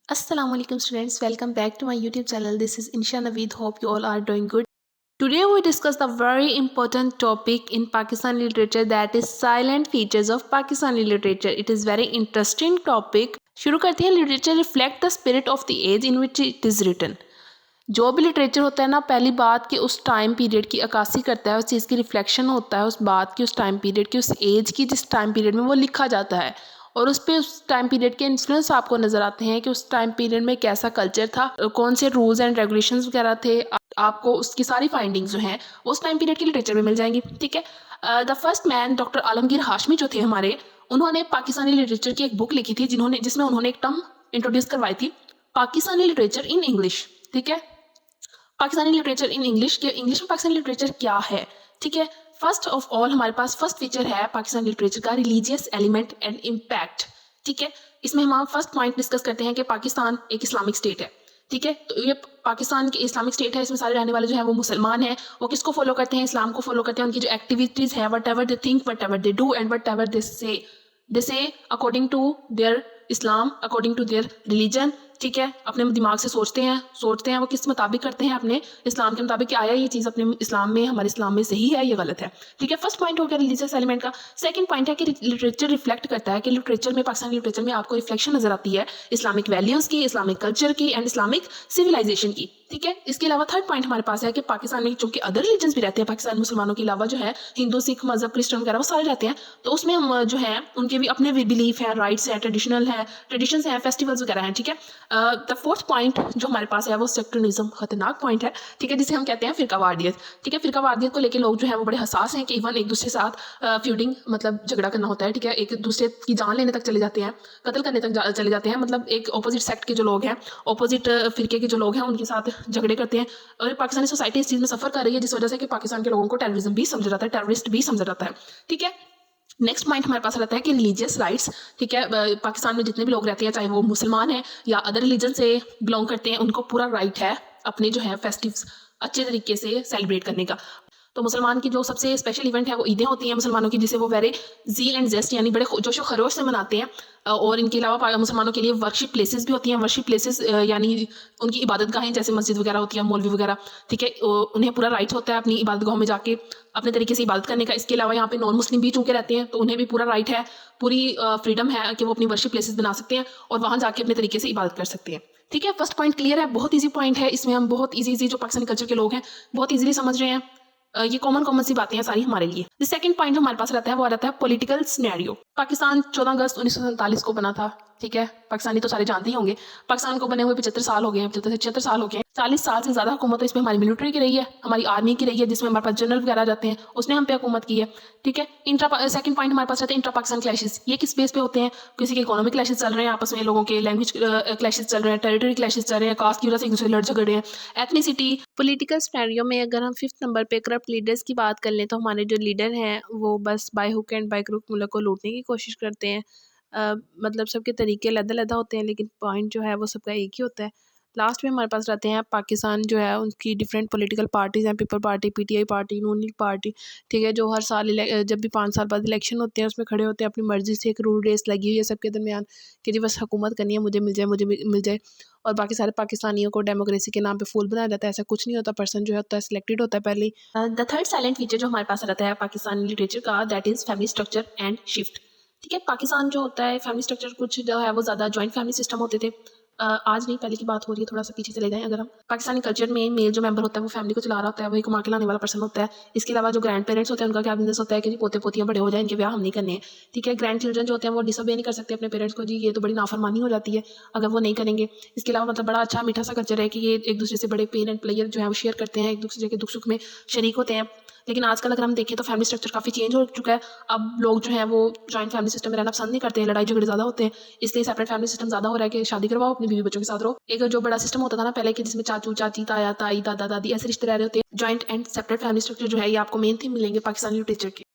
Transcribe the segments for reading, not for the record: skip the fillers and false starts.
Assalamualaikum students, welcome back to my YouTube channel. This is Insha Naveed. Hope you all are doing good. Today we discuss the very important topic in Pakistani literature, that is silent features of Pakistani literature. It is very interesting topic. शुरू करते हैं. Literature reflect the spirit of the age in which it is written. जो भी literature होता है ना, पहली बात कि उस टाइम पीरियड की अक्कासी करता है, उस चीज़ की रिफ्लेक्शन होता है उस बात की, उस टाइम पीरियड की, उस एज की जिस टाइम पीरियड में वो लिखा जाता है, और उस पर उस टाइम पीरियड के इन्फ्लुएंस आपको नज़र आते हैं कि उस टाइम पीरियड में कैसा कल्चर था, कौन से रूल्स एंड रेगुलेशंस वगैरह थे. आपको उसकी सारी फाइंडिंग्स जो हैं उस टाइम पीरियड के लिटरेचर में मिल जाएंगी. ठीक है. The first man doctor Alamgir Hashmi जो थे हमारे, उन्होंने पाकिस्तानी लिटरेचर की एक बुक लिखी थी जिसमें उन्होंने एक टर्म इंट्रोड्यूस करवाई थी, पाकिस्तानी लिटरेचर इन इंग्लिश. ठीक है. पाकिस्तानी लिटरेचर इन इंग्लिश के इंग्लिश में पाकिस्तानी लिटरेचर क्या है. ठीक है. फर्स्ट ऑफ ऑल हमारे पास फर्स्ट फीचर है पाकिस्तानी लिटरेचर का, रिलीजियस एलिमेंट एंड इम्पैक्ट. ठीक है. इसमें हम फर्स्ट पॉइंट डिस्कस करते हैं कि पाकिस्तान एक इस्लामिक स्टेट है. ठीक है. तो ये पाकिस्तान की इस्लामिक स्टेट है, इसमें सारे रहने वाले जो है वो मुसलमान हैं. वो किसको फॉलो करते हैं? इस्लाम को फॉलो करते हैं. उनकी जो एक्टिविटीज़ है, whatever they think, whatever they do and whatever they say according to their Islam, according to their religion. ठीक है. अपने दिमाग से सोचते हैं वो किस मुताबिक करते हैं, अपने इस्लाम के मुताबिक कि आया ये चीज़ अपने इस्लाम में, हमारे इस्लाम में सही है, ये गलत है. ठीक है. फर्स्ट पॉइंट हो गया रिलीजियस एलिमेंट का. सेकंड पॉइंट है कि लिटरेचर रिफ्लेक्ट करता है, कि लिटरेचर में, पाकिस्तानी लिटरेचर में आपको रिफ्लेक्शन नजर आती है इस्लामिक वैल्यूज़ की, इस्लामिक कल्चर की एंड इस्लामिक सिविलाइजेशन की. ठीक है. इसके अलावा थर्ड पॉइंट हमारे पास है कि पाकिस्तान में चूंकि अदर रिलीजन्स भी रहते हैं, पाकिस्तान मुसलमानों के अलावा जो है हिंदू, सिख मजहब, क्रिश्चियन वगैरह वो सारे रहते हैं, तो उसमें हम जो है उनके भी अपने बिलीफ है, राइट्स है, ट्रेडिशंस हैं, फेस्टिवल्स वगैरह हैं. ठीक है. द फोर्थ पॉइंट जो हमारे पास है वो सेक्टरिज्म, खतरनाक पॉइंट है. ठीक है. जिसे हम कहते हैं फिरकावारदियत. ठीक है. फिरकावारदियत को लेकर लोग जो है वो बड़े हसास हैं कि इवन एक दूसरे के साथ फ्यूडिंग, मतलब झगड़ा करना होता है. ठीक है. एक दूसरे की जान लेने तक चले जाते हैं, कत्ल करने तक चले जाते हैं. मतलब एक अपोजिट सेक्ट के जो लोग हैं, अपोजिट फिरके के जो लोग हैं, उनके साथ झगड़े करते हैं. और पाकिस्तानी सोसाइटी इस चीज़ में सफ़र कर रही है, जिस वजह से कि पाकिस्तान के लोगों को टेररिज्म भी समझा जाता है, टेररिस्ट भी समझा जाता है. ठीक है. नेक्स्ट पॉइंट हमारे पास रहता है कि रिलीजियस राइट्स. ठीक है. पाकिस्तान में जितने भी लोग रहते हैं, चाहे वो मुसलमान हैं या अदर रिलीजन से बिलोंग करते हैं, उनको पूरा राइट है अपने जो है फेस्टिव्स अच्छे तरीके से सेलिब्रेट करने का. तो मुसलमान की जो सबसे स्पेशल इवेंट है वो ईदें होती हैं मुसलमानों की, जिसे वो वेरी जील एंड जेस्ट यानी बड़े जोशो खरोश से मनाते हैं. और इनके अलावा मुसलमानों के लिए वर्शिप प्लेसेस भी होती हैं. वर्शिप प्लेसेस यानी उनकी इबादत गाहें, जैसे मस्जिद वगैरह होती है, मौलवी वगैरह. ठीक है. उन्हें पूरा राइट होता है अपनी इबादत गाहों में जाके अपने तरीके से इबादत करने का. इसके अलावा यहाँ पे नॉन मुस्लिम भी चूँकि रहते हैं, तो उन्हें भी पूरा राइट है, पूरी फ्रीडम है कि वो अपनी वर्शिप प्लेसेस बना सकते हैं और वहाँ जाके अपने तरीके से इबादत कर सकते हैं. ठीक है. फर्स्ट पॉइंट क्लियर है, बहुत ईजी पॉइंट है. इसमें हम बहुत ईजी जो पाकिस्तानी कल्चर के लोग हैं बहुत ईजिली समझ रहे हैं. ये कॉमन सी बातें हैं सारी हमारे लिए. द सेकंड पॉइंट हमारे पास रहता है वो रहता है पॉलिटिकल सिनेरियो. पाकिस्तान 14 अगस्त 1947 को बना था. ठीक है. पाकिस्तानी तो सारे जानते ही होंगे. पाकिस्तान को बने हुए 75 साल हो गए हैं, 75 से 76 साल हो गए हैं. 40 साल से ज़्यादा हुकूमत तो इसमें हमारी मिलिट्री की रही है, हमारी आर्मी की रही है, जिसमें हमारे पास जनरल वगैरह जाते हैं, उसने हम पे हुकूमत की है. ठीक है. सेकंड पॉइंट हमारे पास रहते हैं इंट्रा पाकिस्तान क्लैशेस. ये किस बेस पे होते हैं? किसी के इकोनॉमिक क्लैशेस चल रहे हैं आपस में, लोगों के लैंग्वेज क्लैशेस चल रहे हैं, टेरिटरी क्लैशेस चल रहे हैं, कास्ट की वजह से एक दूसरे लड़ झगड़ रहे हैं, एथनिसिटी. पॉलिटिकल सिनेरियो में अगर हम फिफ्थ नंबर पे करप्ट लीडर्स की बात कर लें, तो हमारे जो लीडर हैं वो बस by hook and by crook मुल्क को लूटने की कोशिश करते हैं. मतलब सबके तरीके अलग-अलग होते हैं, लेकिन पॉइंट जो है वो सबका एक ही होता है. लास्ट में हमारे पास रहते हैं पाकिस्तान जो है उनकी डिफरेंट पॉलिटिकल पार्टीज़ हैं, पीपल पार्टी, पीटीआई पार्टी, नून लीग पार्टी. ठीक है. जो हर साल जब भी 5 साल बाद इलेक्शन होते हैं उसमें खड़े होते हैं, अपनी मर्ज़ी से एक रूल रेस लगी हुई है सबके दरमियान कि जी बस हुकूमत करनी है, मुझे मिल जाए, मुझे मिल जाए. और बाकी सारे पाकिस्तानियों को डेमोक्रेसी के नाम पे फूल बनाया जाता है. ऐसा कुछ नहीं होता. पर्सन जो होता है सिलेक्टेड होता है पहले. द थर्ड साइलेंट फीचर जो हमारे पास रहता है पाकिस्तानी लिटरेचर का, that is family structure and shift. ठीक है. पाकिस्तान जो होता है फैमिली स्ट्रक्चर कुछ जो है वो ज़्यादा जॉइंट फैमिली सिस्टम होते थे. आज नहीं, पहले की बात हो रही है, थोड़ा सा पीछे चले जाएं. अगर हम पाकिस्तानी कल्चर में मेल जो मेंबर होता है वो फैमिली को चला रहा होता है, वही कमा के लाने वाला पर्सन होता है. इसके अलावा जो ग्रैंड पेरेंट्स होते हैं उनका क्या बिजनेस होता है कि जी पोते पोतियाँ बड़े हो जाए, इनके ब्याह हम नहीं करने हैं. ठीक है. ग्रैंड चिल्ड्रन जो होते हैं वो डिसोबे नहीं कर सकते अपने पेरेंट्स को, जी ये तो बड़ी नाफरमानी हो जाती है अगर वो नहीं करेंगे. इसके अलावा मतलब बड़ा अच्छा मीठा सा कल्चर है कि ये एक दूसरे से बड़े पेन एंड प्लेयर जो है वो शेयर करते हैं, एक दूसरे के दुख सुख में शरीक होते हैं. लेकिन आजकल अगर हम देखें तो फैमिली स्ट्रक्चर काफ़ी चेंज हो चुका है. अब लोग जो हैं वो जॉइंट फैमिली सिस्टम में रहना पसंद नहीं करते हैं, लड़ाई झगड़े ज़्यादा होते हैं. इसलिए सेपरेट फैमिली सिस्टम ज़्यादा हो रहा है कि शादी करवाओ, अपनी बीवी बच्चों के साथ रहो. एक जो बड़ा सिस्टम होता था ना पहले कि जिसमें चाचू चाची, ताया ताई, दादा दादी ऐसे रिश्ते रह रहे होते हैं. Joint and separate family structure जो है ये आपको मेन थीम मिलेंगे पाकिस्तानी लिटरेचर के.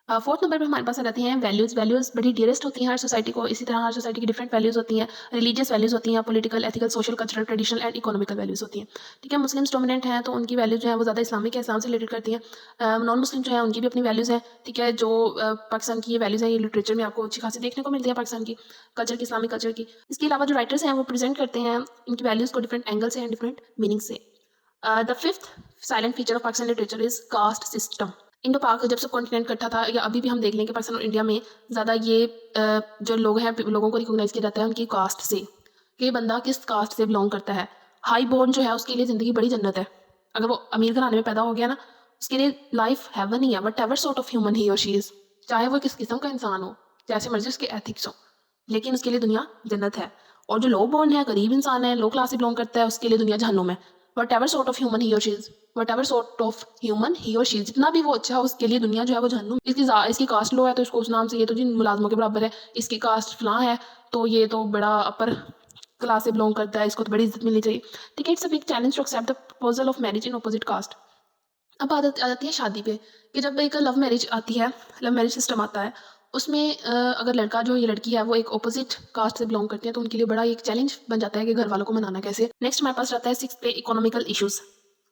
फोर्थ नंबर पे हमारे पास आ जाती हैं वैल्यूज़। वैल्यूज़ बड़ी डियरेस्ट होती हैं हर सोसाइटी को। इसी तरह हर सोसाइटी की डिफरेंट वैल्यूज़ होती हैं। रिलीजियस वैल्यूज़ होती हैं, political, ethical, social, cultural, traditional and economical values होती हैं। ठीक है, मुस्लिम्स डोमिनेंट हैं तो उनकी वैल्यूज़ जो है वो ज़्यादा इस्लामिक है, इस्लाम से रिलेटेड करती हैं। नॉन मुस्लिम जो है उनकी भी अपनी वैल्यूज़ हैं। ठीक है, जो पाकिस्तान की ये वैल्यूज़ हैं ये लिटरेचर में आपको अच्छी खासी देखने को मिलती है पाकिस्तान की कल्चर की, इस्लामिक कल्चर की। इसके अलावा जो राइटर्स हैं वो प्रेजेंट करते हैं इनकी वैल्यूज़ को डिफरेंट एंगल से एंड डिफरेंट मीनिंग से। The fifth silent feature of Pakistan literature is caste system. Indo पाक जब सब कॉन्टिनेंट इकट्ठा था, या अभी भी हम देख लें कि पाकिस्तान और इंडिया में ज़्यादा ये जो लोग हैं लोगों को रिकॉग्नाइज किया जाता है उनकी कास्ट से, कि ये बंदा किस कास्ट से बिलोंग करता है। हाई बोर्न जो है उसके लिए ज़िंदगी बड़ी जन्नत है। अगर वो अमीर घराने में पैदा हो गया ना, उसके लिए लाइफ हेवन ही है, whatever sort of human he और शी इज़, चाहे वो किस किस्म का इंसान हो, जैसे मर्जी उसके एथिक्स हो, लेकिन उसके लिए दुनिया जन्नत है। और जो लो बोर्न है, गरीब इंसान है, लो क्लास से बिलोंग करता है, उसके लिए दुनिया जहन्नुम है। Whatever sort of human he और she is, whatever sort of human he और शी, जितना भी वो अच्छा है उसके लिए दुनिया जो है वो जहन्नुम। इसकी कास्ट लो है तो इसको उस नाम से, ये तो जिन मुलाजमों के बराबर है, इसकी कास्ट फलां है तो ये तो बड़ा अपर क्लास से बिलोंग करता है, इसको तो बड़ी इज्जत मिलनी चाहिए। ठीक है, it's a big challenge to accept the proposal of marriage in opposite caste. अब आ जाती है शादी पे, कि जब एक लव मैरिज आती है, लव मैरिज सिस्टम आता है, उसमें अगर लड़का जो ये लड़की है वो एक अपोजिट कास्ट से बिलोंग करती है तो उनके लिए बड़ा एक चैलेंज बन जाता है कि घर वालों को मनाना कैसे। नेक्स्ट हमारे पास रहता है सिक्स पे economical issues.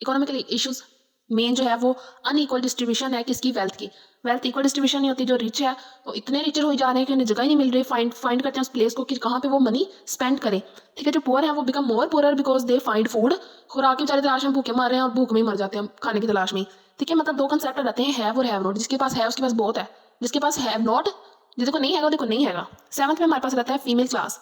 Economical issues main जो है वो अनइक्वल डिस्ट्रीब्यूशन है किसकी, वेल्थ की। वेल्थ इक्वल डिस्ट्रीब्यूशन नहीं होती। जो रिच है वो इतने रिचर हो जा रहे हैं कि उन्हें जगह ही नहीं मिल रही, फाइंड करते हैं उस प्लेस को कि कहाँ पे वो मनी स्पेंड करें। ठीक है, जो पुअर है वो become more poor because they find food. खुराक की बेचारे तलाश में भूखे मर रहे हैं और भूख में ही मर जाते हैं खाने की तलाश में। ठीक है, मतलब दो कंसेप्ट रहते हैं, हैव और हैव नॉट। जिसके पास है उसके पास बहुत है, जिसके पास हैव नॉट, जिसको नहीं है देखो नहीं हैगा। सेवंथ में हमारे पास रहता है फीमेल क्लास।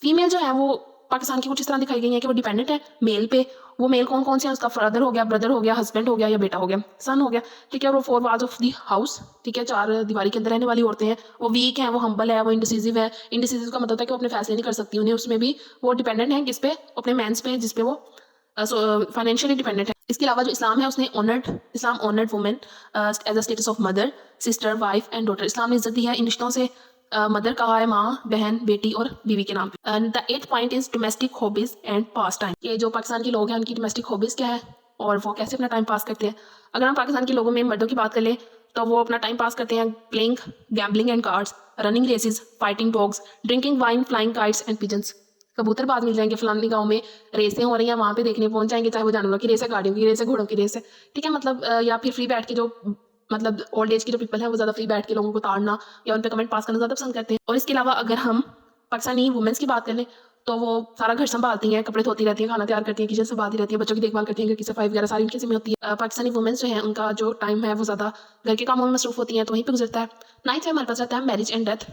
फीमेल जो है वो पाकिस्तान की कुछ इस तरह दिखाई गई है कि वो डिपेंडेंट है मेल पे। वो मेल कौन कौन से हैं, उसका फादर हो गया, ब्रदर हो गया, हस्बैंड हो गया या बेटा हो गया, सन हो गया। ठीक है, वो four walls of the house, ठीक है, चार दीवारी के अंदर रहने वाली औरतें हैं। वो वीक हैं, वो हम्बल है, वो इंडिसिसिव है। इंडिसिसिव का मतलब है कि वो अपने फैसले नहीं कर सकती, उन्हें उसमें भी वो डिपेंडेंट है किस पे, अपने मैंस पे, जिस पे वो फाइनेंशियली डिपेंडेंट है। इसके अलावा जो इस्लाम है उसने Islam honoured women as a status of mother, sister, wife and daughter. इस्लाम ने इज्जत दी है इन रिश्तों से। मदर कहा है माँ, बहन, बेटी और बीवी के नाम पे। And the eighth point is domestic hobbies and pass time. ये जो पाकिस्तान के लोग हैं उनकी डोमेस्टिक हॉबीज क्या है और वो कैसे अपना टाइम पास करते हैं। अगर हम पाकिस्तान के लोगों में मर्दों की बात कर लें तो वो अपना टाइम पास करते हैं playing, gambling and cards, running races, fighting dogs, drinking wine, flying kites and pigeons. कबूतरबाज मिल जाएंगे फलानी गांव में, रेसें हो रही हैं वहाँ पे देखने पहुंच जाएंगे, चाहे वो जानवरों की रेस है, गाड़ियों की रेस है, घोड़ों की रेस है। ठीक है, मतलब या फिर फ्री बैठ के जो मतलब ओल्ड एज की जो पीपल है वो ज़्यादा फ्री बैठ के लोगों को ताड़ना या उन पर कमेंट पास करना ज़्यादा पसंद करते हैं। और इसके अलावा अगर हम पाकिस्तानी वुमेंस की बात करें तो वो सारा घर संभालती हैं, कपड़े धोती रहती हैं, खाना तैयार करती हैं, किचन संभालती रहती है, बच्चों की देखभाल करती हैं, घर की सफाई वगैरह सारी उनकी जिम्मे होती है। पाकिस्तानी वुमेंस जो है उनका जो टाइम है वो ज़्यादा घर के कामों में मसरूफ होती हैं तो वहीं पर गुजरता है। नाइन्थ में हमारे पास रहता है मैरिज एंड डेथ।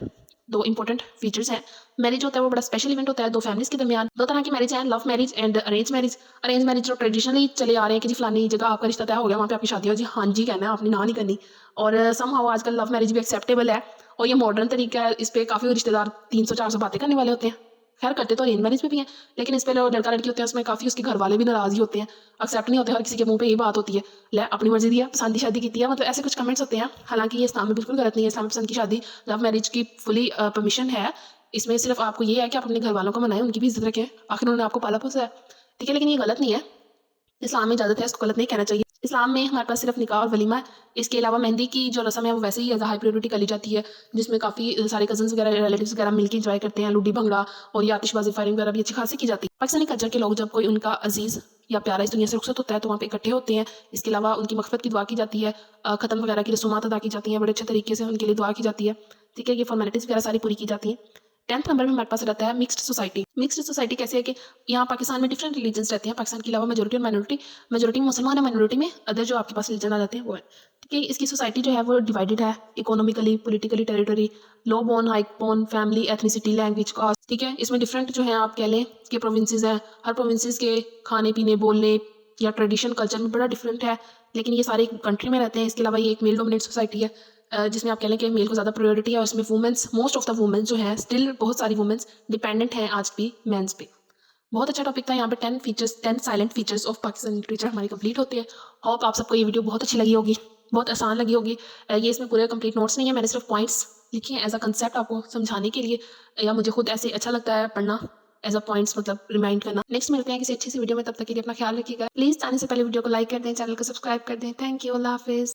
दो इंपॉर्टेंट फीचर्स हैं। मैरिज होता है वो बड़ा स्पेशल इवेंट होता है दो फैमिलीज के दरमियान। दो तरह की मैरिज है, love marriage and arrange marriage. Arrange marriage जो ट्रेडिशनली चले आ रहे हैं कि जी फलानी जगह आपका रिश्ता तय हो गया, वहाँ पे आपकी शादी हो, जी हाँ जी कहना है, आपने ना नहीं करनी। और समहाउ आजकल लव मैरिज भी एक्सेप्टेबल है और ये मॉडर्न तरीका है। इस पर काफ़ी रिश्तेदार 300-400 बातें करने वाले होते हैं। खैर करते तो अरेंज मैरिज में भी हैं, लेकिन इस पर लड़का लड़की होते हैं उसमें काफ़ी उसके घर वाले भी नाराज़ ही होते हैं, एक्सेप्ट नहीं होते। हर किसी के मुंह पे यही बात होती है, ले अपनी मर्जी दी है, पसंद की शादी की है, मतलब ऐसे कुछ कमेंट्स होते हैं। हालांकि ये इस्लाम में बिल्कुल गलत नहीं है। इस्लाम में पसंद की शादी, लव मैरिज की फुली परमिशन है। इसमें सिर्फ आपको ये है कि आप अपने घर वालों को मनाएं, उनकी भी इज्जत रखें, आखिर उन्होंने आपको पाला पोसा है। ठीक है, लेकिन ये गलत नहीं है, इस्लाम में इजाज़त है, इसको गलत नहीं कहना चाहिए। इस्लाम में हमारे पास सिर्फ निकाह और वलीमा है। इसके अलावा मेहंदी की जो रस्म है वो वैसे ही एज हाई प्रायोरिटी कर ली जाती है, जिसमें काफ़ी सारे कजन्स वगैरह, रिलेटिव्स वगैरह मिलकर इंजॉय करते हैं। लूडी भंगड़ा और ये आतिशबाजी फायरिंग वगैरह भी अच्छी खासी की जाती है। पाकिस्तानी कल्चर के लोग जब कोई उनका अजीज़ या प्यारा इस दुनिया से रुखसत होता है तो वहाँ पे इकट्ठे होते हैं। इसके अलावा उनकी मग़फ़िरत की दुआ की जाती है, ख़त्म वगैरह की रसूमात अदा की जाती हैं, बड़े अच्छे तरीके से उनके लिए दुआ की जाती है। ठीक है, ये फॉर्मेलिटीज़ वगैरह सारी पूरी की जाती हैं। 10th नंबर में हमारे पास रहता है मिक्स्ड सोसाइटी। मिक्स्ड सोसाइटी कैसे है कि यहाँ पाकिस्तान में डिफरेंट रिलीजन्स रहते हैं। पाकिस्तान के अलावा मेजोरिटी और माइनॉरिटी, मेजोरिटी में मुसलमान है, माइनॉरिटी में अदर जो आपके पास रिलीजन आ जाते हैं वो है। ठीक है, इसकी सोसाइटी जो है वो डिवाइडेड है economically, politically, territory, low born, high born, family, ethnicity, language, caste. ठीक है, इसमें डिफरेंट जो है आप कह लें कि प्रोविंसेस हैं। हर प्रोविंसेस के खाने पीने, बोलने या ट्रेडिशन, कल्चर में बड़ा डिफरेंट है, लेकिन ये सारे कंट्री में रहते हैं। इसके अलावा ये एक मेल डोमिनेट सोसाइटी है, जिसमें आप कह लें कि मेल को ज़्यादा प्रायोरिटी है। और इसमें women's, most of the women's जो हैं, स्टिल बहुत सारी वुमेंस डिपेंडेंट हैं आज भी मेंस पे। बहुत अच्छा टॉपिक था। यहाँ पे 10 salient features of Pakistani literature हमारी कंप्लीट होती है। होप आप सबको ये वीडियो बहुत अच्छी लगी होगी, बहुत आसान लगी होगी। ये इसमें पूरे कंप्लीट नोट्स नहीं है, मैंने सिर्फ पॉइंट्स लिखे हैं एज अ कंसेप्ट आपको समझाने के लिए, या मुझे खुद ऐसे अच्छा लगता है पढ़ना एज अ पॉइंट्स, मतलब रिमाइंड करना। नेक्स्ट मिलते हैं किसी अच्छी सी वीडियो में, तब तक के लिए अपना ख्याल रखिएगा। प्लीज़ जाने से पहले वीडियो को लाइक कर दें, चैनल को सब्सक्राइब कर दें। थैंक यू, अल्लाह हाफिज़।